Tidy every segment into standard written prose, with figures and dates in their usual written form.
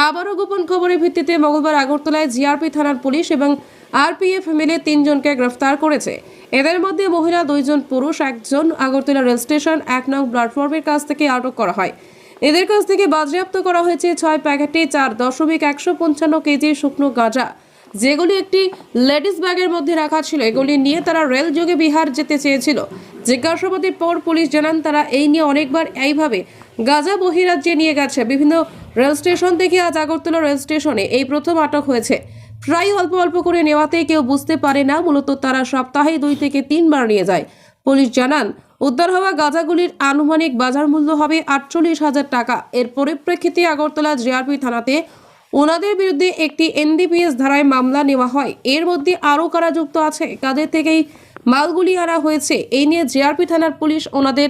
আবারও গোপন খবরের ভিত্তিতে মঙ্গলবার আগরতলায় জিআরপি থানার পুলিশ এবং আরপিএফ মিলে 3 জনকে গ্রেফতার করেছে। এদের মধ্যে মহিলা 2 জন, পুরুষ 1 জন আগরতলা রেল স্টেশন 1 নং প্ল্যাটফর্মের কাছ থেকে আটক করা হয়। এদের কাছ থেকে বাজেয়াপ্ত করা হয়েছে 6 প্যাকেটে 4.155 কেজি শুকনো গাঁজা, যেগুলি একটি লেডিস ব্যাগের মধ্যে রাখা ছিল। এগুলি নিয়ে তারা রেল যোগে বিহার যেতে চেয়েছিল। জিজ্ঞাসাবাদের পর পুলিশ জানান তারা এই নিয়ে অনেকবার এইভাবে গাঁজা বহিরাজ্যে নিয়ে গেছে। বিভিন্ন রেল স্টেশন থেকে আজ আগরতলা রেল স্টেশনে এই প্রথম আটক হয়েছে। প্রায় অল্প অল্প করে নেওয়াতেই কেউ বুঝতে পারে না, মূলত তারা সপ্তাহে 2 থেকে 3 বার নিয়ে যায়। পুলিশ জানান উদ্ধার হওয়া গাঁজাগুলির আনুমানিক বাজার মূল্য হবে 48,000 টাকা। এর পরিপ্রেক্ষিতে আগরতলা জিআরপি থানাতে ওনাদের বিরুদ্ধে একটি এনডিপিএস ধারায় মামলা নেওয়া হয়। এর মধ্যে আরও কারা যুক্ত আছে, কাদের থেকেই মালগুলি আনা হয়েছে, এই নিয়ে জিআরপি থানার পুলিশ ওনাদের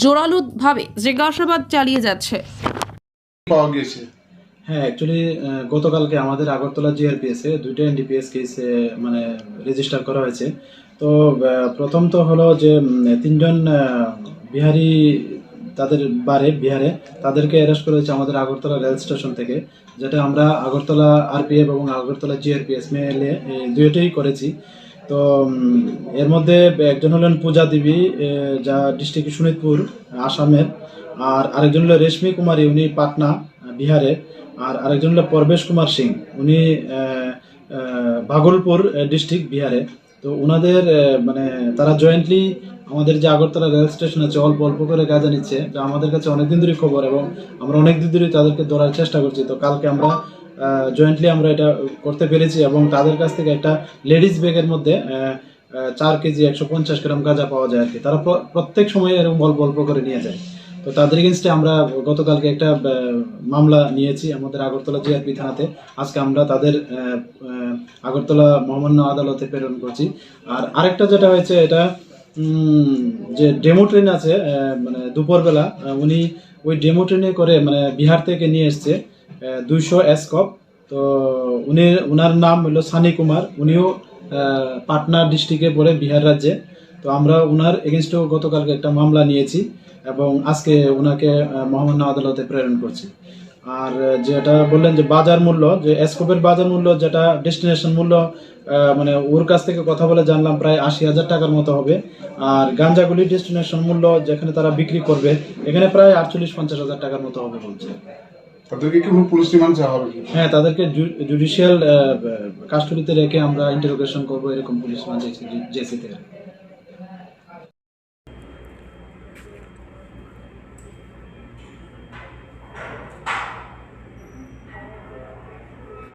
জোরালোভাবে জিজ্ঞাসাবাদ চালিয়ে যাচ্ছে। পাওয়া গেছে। হ্যাঁ, অ্যাকচুয়ালি গতকালকে আমাদের আগরতলা জিআরপিএস এ 2টা এনডিপিএস কেস মানে রেজিস্টার করা হয়েছে। তো প্রথম তো হলো যে 3 জন বিহারি, তাদের বাড়ি বিহারে, তাদেরকে অ্যারেস্ট করা হয়েছে আমাদের আগরতলা রেল স্টেশন থেকে, যেটা আমরা আগরতলা আরপিএফ এবং আগরতলা জিআরপিএস মিলে দুইটাই করেছি। তো এর মধ্যে একজন হলেন পূজা দেবী, যা ডিস্ট্রিক্ট শোনিতপুর আসামের, আর আরেকজন হলো রেশমি কুমারী, উনি পাটনা বিহারে, আর আরেকজন হলো পরবেশ কুমার সিং, উনি ভাগলপুর ডিস্ট্রিক্ট বিহারে। তো ওনাদের মানে তারা জয়েন্টলি আমাদের যে আগরতলা রেল স্টেশন আছে অল্প অল্প করে গাঁজা নিচ্ছে। তো আমাদের কাছে অনেকদিন ধরে খবর এবং আমরা অনেকদিন ধরে তাদেরকে ধরার চেষ্টা করছি। তো কালকে আমরা জয়েন্টলি আমরা এটা করতে পেরেছি এবং তাদের কাছ থেকে একটা লেডিস ব্যাগের মধ্যে 4 কেজি 150 গ্রাম গাঁজা পাওয়া যায় আর কি। তারা প্রত্যেক সময় এরকম অল্প অল্প করে নিয়ে যায়। তো তাদের এগেনস্টে আমরা গতকালকে একটা মামলা নিয়েছি আমাদের আগরতলা জিআরপি থানাতে। আজকে আমরা তাদের আগরতলা মহামান্য আদালতে প্রেরণ করছি। আর আরেকটা যেটা হয়েছে, এটা যে ডেমো ট্রেন আছে, মানে দুপুরবেলা উনি ওই ডেমো ট্রেনে করে মানে বিহার থেকে নিয়ে এসছে 200 এসকপ। তো উনার নাম হলো সানি কুমার, উনিও পাটনা ডিস্ট্রিক্টে পড়ে বিহার রাজ্যে। তো আমরা উনার এগেনস্টেও গতকালকে একটা মামলা নিয়েছি এবং আজকে ওনাকে মহামান্য আদালতে প্রেরণ করছি। আর যেটা বললেন যে বাজার মূল্য, যে এসকোপের বাজার মূল্য, যেটা ডেস্টিনেশন মূল্য, মানে ওর কাছ থেকে কথা বলে জানলাম প্রায় 80,000 টাকার মতো হবে। আর গাঞ্জাগুলি ডেস্টিনেশন মূল্য যেখানে তারা বিক্রি করবে, এখানে প্রায় 48-50,000 টাকার মতো হবে বলছে। তাদেরকে কি পুলিশ রিমান্ড চাওয়া হবে? হ্যাঁ, তাদেরকে জুডিশিয়াল কাস্টডিতে রেখে আমরা ইন্টারোগেশন করবো, এরকম পুলিশ রিমান্ড চেয়েছে থেকে।